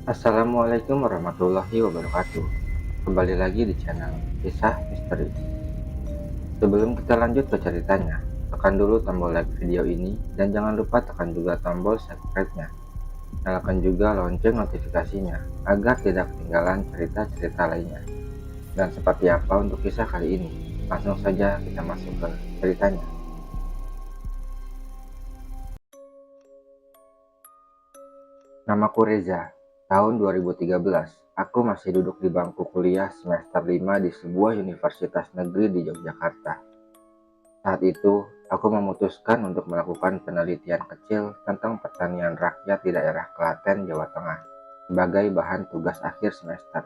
Assalamualaikum warahmatullahi wabarakatuh. Kembali lagi di channel Kisah Misteri. Sebelum kita lanjut ke ceritanya, tekan dulu tombol like video ini dan jangan lupa tekan juga tombol subscribe-nya. Nyalakan juga lonceng notifikasinya agar tidak ketinggalan cerita-cerita lainnya. Dan seperti apa untuk kisah kali ini? Langsung saja kita masuk ke ceritanya. Namaku Reza. Tahun 2013, aku masih duduk di bangku kuliah semester 5 di sebuah universitas negeri di Yogyakarta. Saat itu, aku memutuskan untuk melakukan penelitian kecil tentang pertanian rakyat di daerah Klaten, Jawa Tengah, sebagai bahan tugas akhir semester.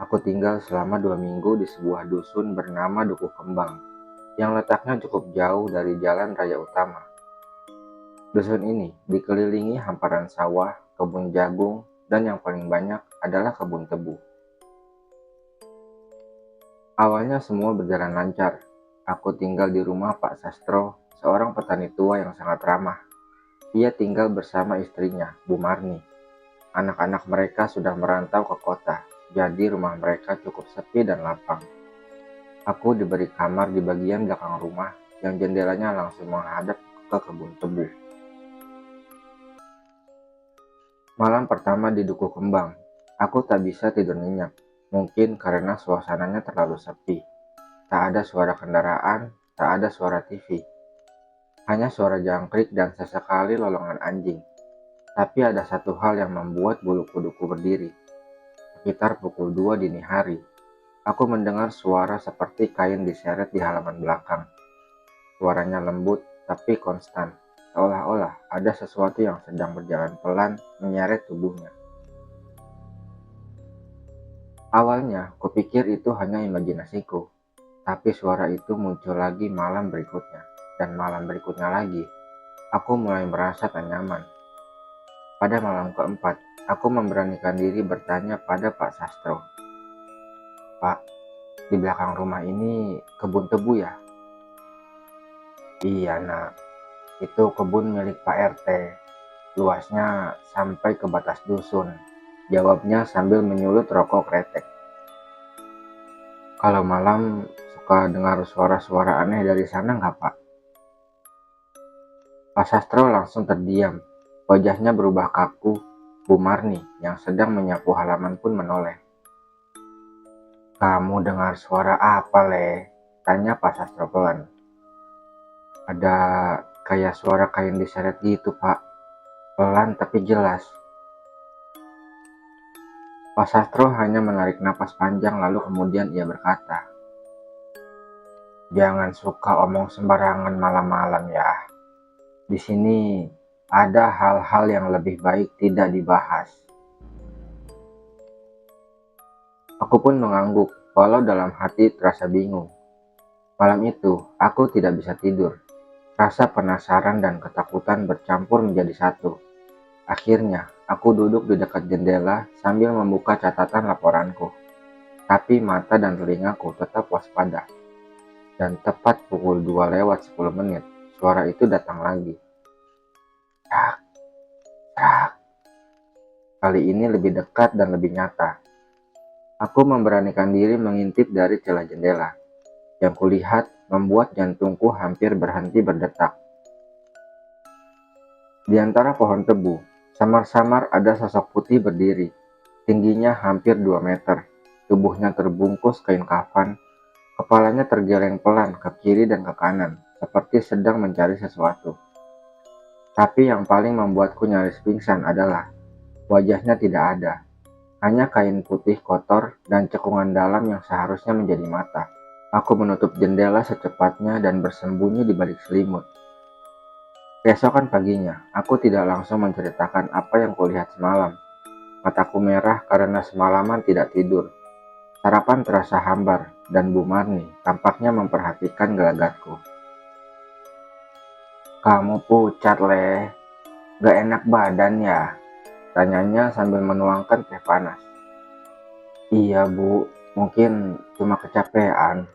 Aku tinggal selama 2 minggu di sebuah dusun bernama Dukuh Kembang, yang letaknya cukup jauh dari jalan raya utama. Dusun ini dikelilingi hamparan sawah, kebun jagung, dan yang paling banyak adalah kebun tebu. Awalnya semua berjalan lancar. Aku tinggal di rumah Pak Sastro, seorang petani tua yang sangat ramah. Ia tinggal bersama istrinya, Bu Marni. Anak-anak mereka sudah merantau ke kota, jadi rumah mereka cukup sepi dan lapang. Aku diberi kamar di bagian belakang rumah yang jendelanya langsung menghadap ke kebun tebu. Malam pertama di Dukuh Kembang, aku tak bisa tidur nyenyak. Mungkin karena suasananya terlalu sepi. Tak ada suara kendaraan, tak ada suara TV. Hanya suara jangkrik dan sesekali lolongan anjing. Tapi ada satu hal yang membuat bulu kuduku berdiri. Sekitar pukul 2 dini hari, aku mendengar suara seperti kain diseret di halaman belakang. Suaranya lembut tapi konstan, seolah-olah ada sesuatu yang sedang berjalan pelan menyeret tubuhnya. Awalnya, kupikir itu hanya imajinasiku, tapi suara itu muncul lagi malam berikutnya, dan malam berikutnya lagi. Aku mulai merasa tak nyaman. Pada malam keempat, aku memberanikan diri bertanya pada Pak Sastro. Pak, di belakang rumah ini kebun tebu ya? Iya nak, itu kebun milik Pak RT. Luasnya sampai ke batas dusun. Jawabnya sambil menyulut rokok kretek. Kalau malam suka dengar suara-suara aneh dari sana nggak Pak? Pak Sastro langsung terdiam. Wajahnya berubah kaku. Bu Marni yang sedang menyapu halaman pun menoleh. Kamu dengar suara apa, Le? Tanya Pak Sastro pelan. Ada kayak suara kain diseret gitu, Pak. Pelan tapi jelas. Pak Sastro hanya menarik napas panjang lalu kemudian ia berkata, Jangan suka omong sembarangan malam-malam ya. Di sini ada hal-hal yang lebih baik tidak dibahas. Aku pun mengangguk, walau dalam hati terasa bingung. Malam itu, aku tidak bisa tidur. Rasa penasaran dan ketakutan bercampur menjadi satu. Akhirnya, aku duduk di dekat jendela sambil membuka catatan laporanku. Tapi mata dan telingaku tetap waspada. Dan tepat pukul 2 lewat 10 menit, suara itu datang lagi. Trak, trak. Kali ini lebih dekat dan lebih nyata. Aku memberanikan diri mengintip dari celah jendela. Yang kulihat membuat jantungku hampir berhenti berdetak. Di antara pohon tebu, samar-samar ada sosok putih berdiri. Tingginya hampir 2 meter. Tubuhnya terbungkus kain kafan. Kepalanya tergeleng pelan ke kiri dan ke kanan, seperti sedang mencari sesuatu. Tapi yang paling membuatku nyaris pingsan adalah wajahnya tidak ada. Hanya kain putih kotor dan cekungan dalam yang seharusnya menjadi mata. Aku menutup jendela secepatnya dan bersembunyi di balik selimut. Keesokan paginya, aku tidak langsung menceritakan apa yang kulihat semalam. Mataku merah karena semalaman tidak tidur. Sarapan terasa hambar, dan Bu Marni tampaknya memperhatikan gelagatku. Kamu pucat, Le. Gak enak badan ya? Tanyanya sambil menuangkan teh panas. Iya, Bu. Mungkin cuma kecapean.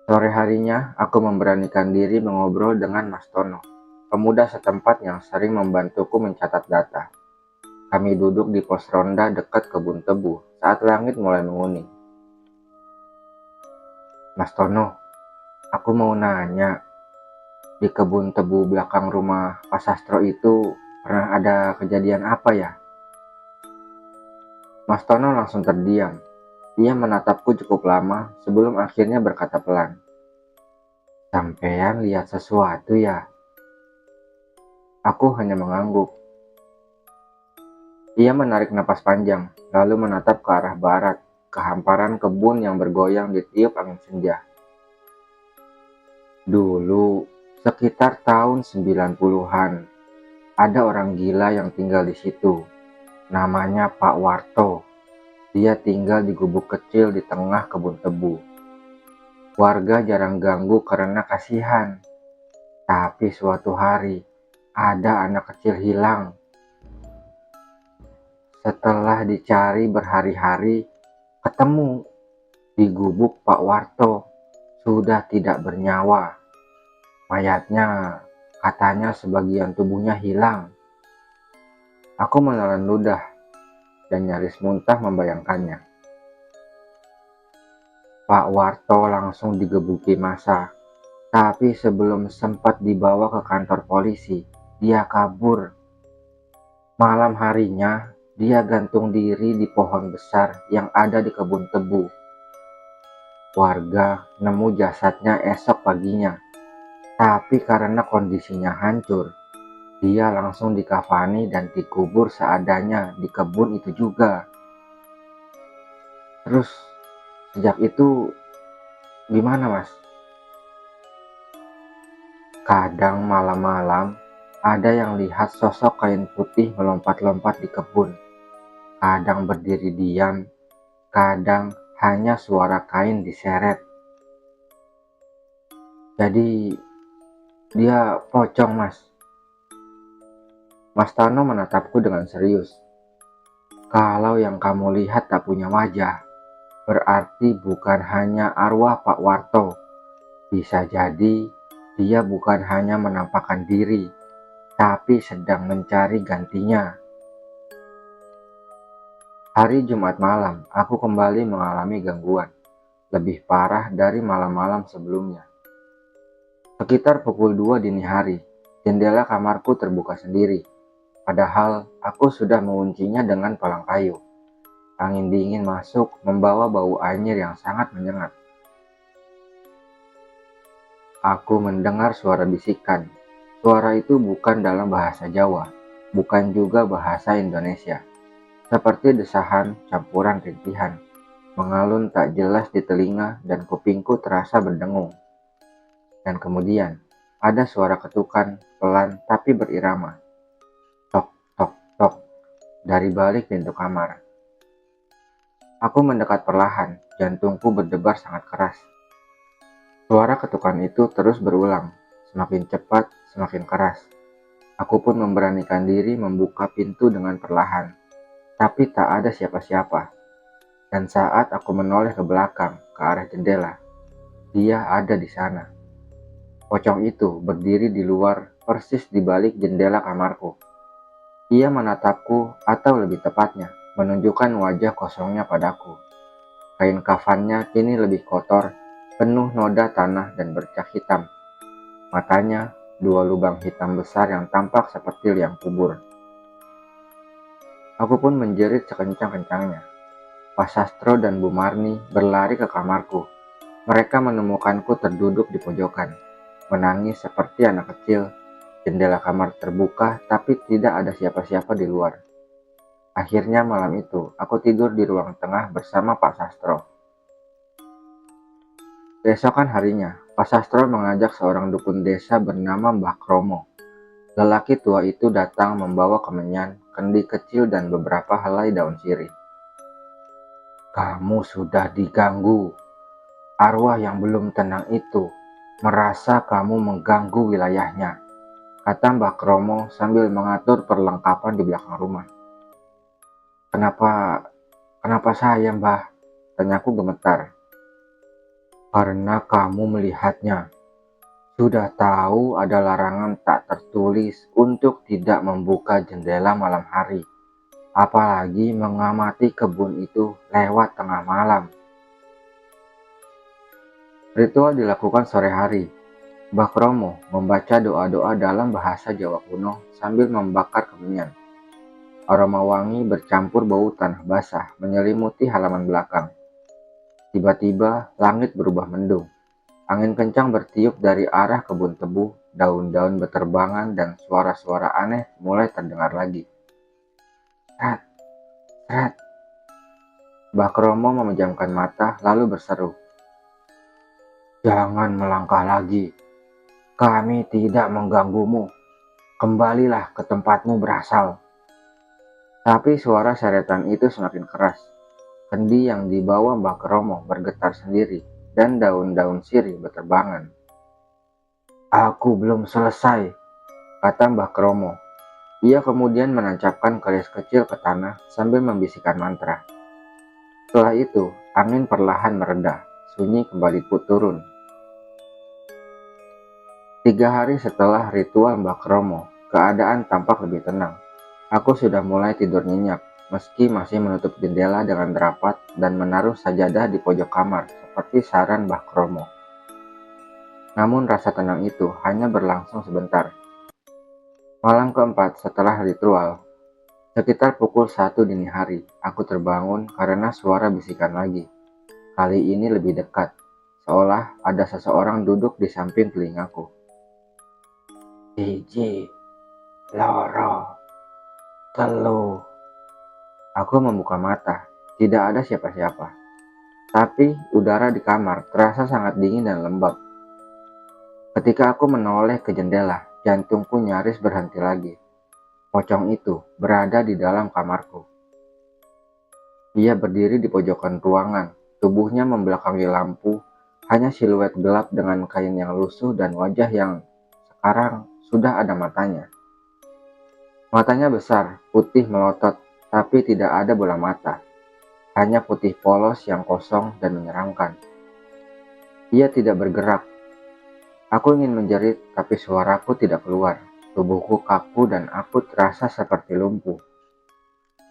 Sore harinya, aku memberanikan diri mengobrol dengan Mas Tono, pemuda setempat yang sering membantuku mencatat data. Kami duduk di pos ronda dekat kebun tebu saat langit mulai menguning. Mas Tono, aku mau nanya, di kebun tebu belakang rumah Pak Sastro itu pernah ada kejadian apa ya? Mas Tono langsung terdiam. Dia menatapku cukup lama sebelum akhirnya berkata pelan. Sampean lihat sesuatu ya? Aku hanya mengangguk. Ia menarik napas panjang, lalu menatap ke arah barat, ke hamparan kebun yang bergoyang di tiup angin senja. Dulu, sekitar tahun 90-an, ada orang gila yang tinggal di situ. Namanya Pak Warto. Dia tinggal di gubuk kecil di tengah kebun tebu. Warga jarang ganggu karena kasihan. Tapi suatu hari, ada anak kecil hilang. Setelah dicari berhari-hari, ketemu di gubuk Pak Warto. Sudah tidak bernyawa. Mayatnya katanya sebagian tubuhnya hilang. Aku menelan ludah dan nyaris muntah membayangkannya. Pak Warto langsung digebuki massa, tapi sebelum sempat dibawa ke kantor polisi, dia kabur. Malam harinya, dia gantung diri di pohon besar yang ada di kebun tebu. Warga nemu jasadnya esok paginya, tapi karena kondisinya hancur, dia langsung dikafani dan dikubur seadanya di kebun itu juga. Terus, sejak itu gimana, Mas? Kadang malam-malam ada yang lihat sosok kain putih melompat-lompat di kebun. Kadang berdiri diam, kadang hanya suara kain diseret. Jadi dia pocong, Mas. Mas Tano menatapku dengan serius. Kalau yang kamu lihat tak punya wajah, berarti bukan hanya arwah Pak Warto. Bisa jadi dia bukan hanya menampakkan diri, tapi sedang mencari gantinya. Hari Jumat malam, aku kembali mengalami gangguan, lebih parah dari malam-malam sebelumnya. Sekitar pukul 2 dini hari, jendela kamarku terbuka sendiri, padahal aku sudah menguncinya dengan palang kayu. Angin dingin masuk membawa bau anyir yang sangat menyengat. Aku mendengar suara bisikan. Suara itu bukan dalam bahasa Jawa, bukan juga bahasa Indonesia. Seperti desahan campuran rintihan, mengalun tak jelas di telinga dan kupingku terasa berdengung. Dan kemudian, ada suara ketukan pelan tapi berirama. Tok, tok, tok, dari balik pintu kamar. Aku mendekat perlahan, jantungku berdebar sangat keras. Suara ketukan itu terus berulang, semakin cepat, semakin keras. Aku pun memberanikan diri membuka pintu dengan perlahan. Tapi tak ada siapa-siapa. Dan saat aku menoleh ke belakang, ke arah jendela, dia ada di sana. Pocong itu berdiri di luar, persis di balik jendela kamarku. Ia menatapku, atau lebih tepatnya, menunjukkan wajah kosongnya padaku. Kain kafannya kini lebih kotor, penuh noda tanah dan bercak hitam. Matanya, 2 lubang hitam besar yang tampak seperti liang kubur. Aku pun menjerit sekencang-kencangnya. Pak Sastro dan Bu Marni berlari ke kamarku. Mereka menemukanku terduduk di pojokan, menangis seperti anak kecil. Jendela kamar terbuka, tapi tidak ada siapa-siapa di luar. Akhirnya malam itu, aku tidur di ruang tengah bersama Pak Sastro. Keesokan harinya, Pak Sastro mengajak seorang dukun desa bernama Mbah Kromo. Lelaki tua itu datang membawa kemenyan, kendi kecil dan beberapa helai daun sirih. Kamu sudah diganggu. Arwah yang belum tenang itu merasa kamu mengganggu wilayahnya, kata Mbah Kromo sambil mengatur perlengkapan di belakang rumah. Kenapa saya, Mbah? Tanyaku gemetar. Karena kamu melihatnya. Sudah tahu ada larangan tak tertulis untuk tidak membuka jendela malam hari. apalagi mengamati kebun itu lewat tengah malam. Ritual dilakukan sore hari. Mbah Kromo membaca doa-doa dalam bahasa Jawa kuno sambil membakar kemenyan. Aroma wangi bercampur bau tanah basah menyelimuti halaman belakang. Tiba-tiba langit berubah mendung. Angin kencang bertiup dari arah kebun tebu, daun-daun berterbangan dan suara-suara aneh mulai terdengar lagi. Seret, seret. Mbah Kromo memejamkan mata lalu berseru. Jangan melangkah lagi. Kami tidak mengganggumu. Kembalilah ke tempatmu berasal. Tapi suara seretan itu semakin keras. Kendi yang dibawa Mbah Kromo bergetar sendiri dan daun-daun sirih berterbangan. Aku belum selesai, kata Mbah Kromo. Ia kemudian menancapkan keris kecil ke tanah sambil membisikkan mantra. Setelah itu, angin perlahan mereda, sunyi kembali turun. 3 hari setelah ritual Mbah Kromo, keadaan tampak lebih tenang. Aku sudah mulai tidur nyenyak, meski masih menutup jendela dengan rapat dan menaruh sajadah di pojok kamar, seperti saran Mbah Kromo. Namun rasa tenang itu hanya berlangsung sebentar. Malam keempat setelah ritual, sekitar pukul 1 dini hari, aku terbangun karena suara bisikan lagi. Kali ini lebih dekat, seolah ada seseorang duduk di samping telingaku. Biji, loro, telu. Aku membuka mata, tidak ada siapa-siapa. Tapi udara di kamar terasa sangat dingin dan lembab. Ketika aku menoleh ke jendela, jantungku nyaris berhenti lagi. Pocong itu berada di dalam kamarku. Dia berdiri di pojokan ruangan, tubuhnya membelakangi lampu, hanya siluet gelap dengan kain yang lusuh dan wajah yang sekarang sudah ada matanya. Matanya besar, putih melotot, tapi tidak ada bola mata. Hanya putih polos yang kosong dan menyeramkan. Ia tidak bergerak. Aku ingin menjerit, tapi suaraku tidak keluar. Tubuhku kaku dan aku terasa seperti lumpuh.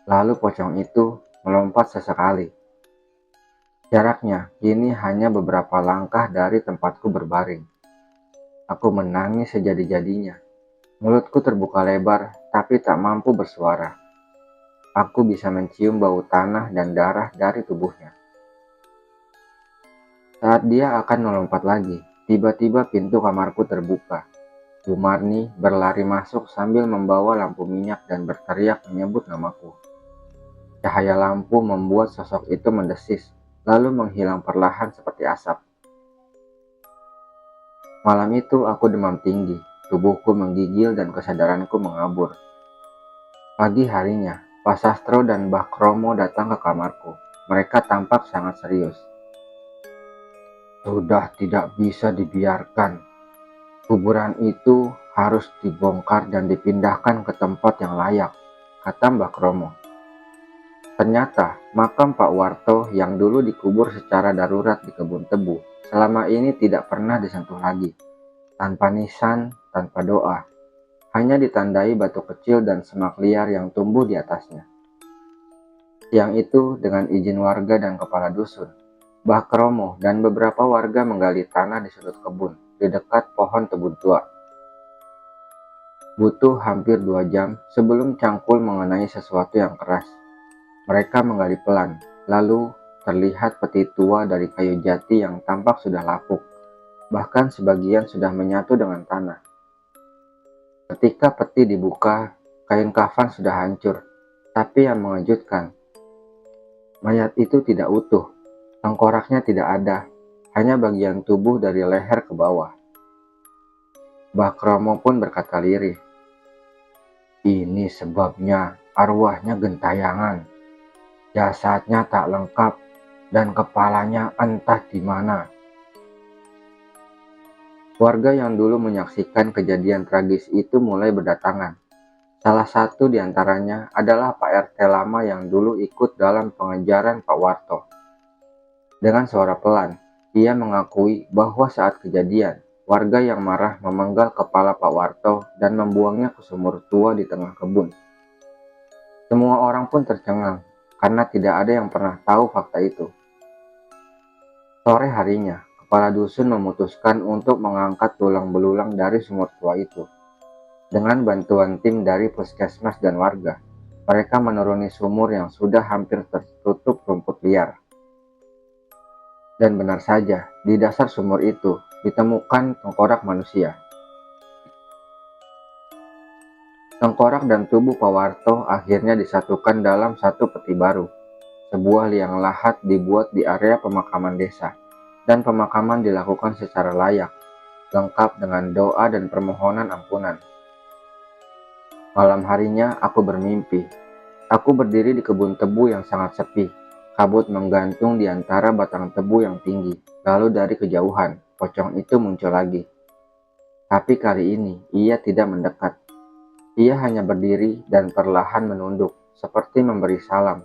Lalu pocong itu melompat sesekali. Jaraknya kini hanya beberapa langkah dari tempatku berbaring. Aku menangis sejadi-jadinya. Mulutku terbuka lebar, tapi tak mampu bersuara. Aku bisa mencium bau tanah dan darah dari tubuhnya. Saat dia akan melompat lagi, tiba-tiba pintu kamarku terbuka. Bu Marni berlari masuk sambil membawa lampu minyak dan berteriak menyebut namaku. Cahaya lampu membuat sosok itu mendesis, lalu menghilang perlahan seperti asap. Malam itu aku demam tinggi, tubuhku menggigil dan kesadaranku mengabur. Pagi harinya, Pak Sastro dan Mbah Kromo datang ke kamarku. Mereka tampak sangat serius. Sudah tidak bisa dibiarkan. Kuburan itu harus dibongkar dan dipindahkan ke tempat yang layak, kata Mbah Kromo. Ternyata makam Pak Warto yang dulu dikubur secara darurat di kebun tebu selama ini tidak pernah disentuh lagi. Tanpa nisan, tanpa doa, hanya ditandai batu kecil dan semak liar yang tumbuh di atasnya. Siang itu, dengan izin warga dan kepala dusun, Mbah Kromo dan beberapa warga menggali tanah di sudut kebun, di dekat pohon tebu tua. Butuh hampir 2 jam sebelum cangkul mengenai sesuatu yang keras. Mereka menggali pelan, lalu terlihat peti tua dari kayu jati yang tampak sudah lapuk. Bahkan sebagian sudah menyatu dengan tanah. Ketika peti dibuka, kain kafan sudah hancur. Tapi yang mengejutkan, mayat itu tidak utuh. Tengkoraknya tidak ada, hanya bagian tubuh dari leher ke bawah. Mbah Kromo pun berkata lirih, ini sebabnya arwahnya gentayangan. Jasadnya tak lengkap dan kepalanya entah di mana. Warga yang dulu menyaksikan kejadian tragis itu mulai berdatangan. Salah satu di antaranya adalah Pak RT lama yang dulu ikut dalam pengejaran Pak Warto. Dengan suara pelan, ia mengakui bahwa saat kejadian, warga yang marah memenggal kepala Pak Warto dan membuangnya ke sumur tua di tengah kebun. Semua orang pun tercengang karena tidak ada yang pernah tahu fakta itu. Sore harinya, kepala dusun memutuskan untuk mengangkat tulang belulang dari sumur tua itu. Dengan bantuan tim dari puskesmas dan warga, mereka menuruni sumur yang sudah hampir tertutup rumput liar. Dan benar saja, di dasar sumur itu ditemukan tengkorak manusia. Tengkorak dan tubuh Pak Warto akhirnya disatukan dalam satu peti baru. Sebuah liang lahat dibuat di area pemakaman desa, dan pemakaman dilakukan secara layak, lengkap dengan doa dan permohonan ampunan. Malam harinya aku bermimpi. Aku berdiri di kebun tebu yang sangat sepi. Kabut menggantung di antara batang tebu yang tinggi. Lalu dari kejauhan, pocong itu muncul lagi. Tapi kali ini, ia tidak mendekat. Ia hanya berdiri dan perlahan menunduk, seperti memberi salam.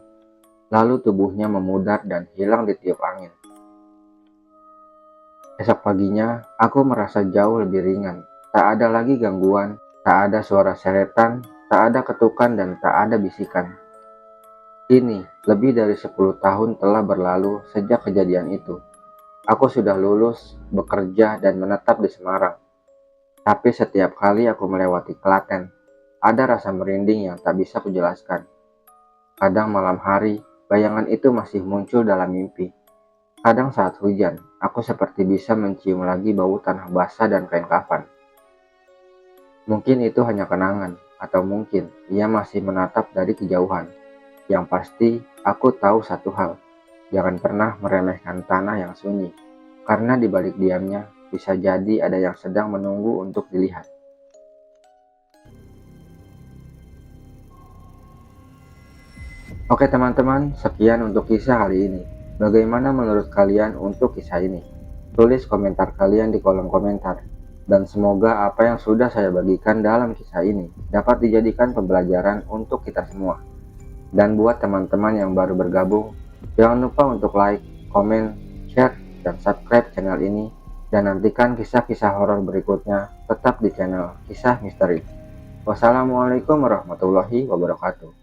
Lalu tubuhnya memudar dan hilang ditiup angin. Esok paginya, aku merasa jauh lebih ringan. Tak ada lagi gangguan, tak ada suara seretan, tak ada ketukan dan tak ada bisikan. Kini, lebih dari 10 tahun telah berlalu sejak kejadian itu. Aku sudah lulus, bekerja, dan menetap di Semarang. Tapi setiap kali aku melewati Klaten, ada rasa merinding yang tak bisa kujelaskan. Kadang malam hari, bayangan itu masih muncul dalam mimpi. Kadang saat hujan, aku seperti bisa mencium lagi bau tanah basah dan kain kafan. Mungkin itu hanya kenangan, atau mungkin ia masih menatap dari kejauhan. Yang pasti, aku tahu satu hal, jangan pernah meremehkan tanah yang sunyi, karena di balik diamnya bisa jadi ada yang sedang menunggu untuk dilihat. Oke teman-teman, sekian untuk kisah hari ini. Bagaimana menurut kalian untuk kisah ini? Tulis komentar kalian di kolom komentar. Dan semoga apa yang sudah saya bagikan dalam kisah ini dapat dijadikan pembelajaran untuk kita semua. Dan buat teman-teman yang baru bergabung, jangan lupa untuk like, komen, share, dan subscribe channel ini. Dan nantikan kisah-kisah horor berikutnya tetap di channel Kisah Misteri. Wassalamualaikum warahmatullahi wabarakatuh.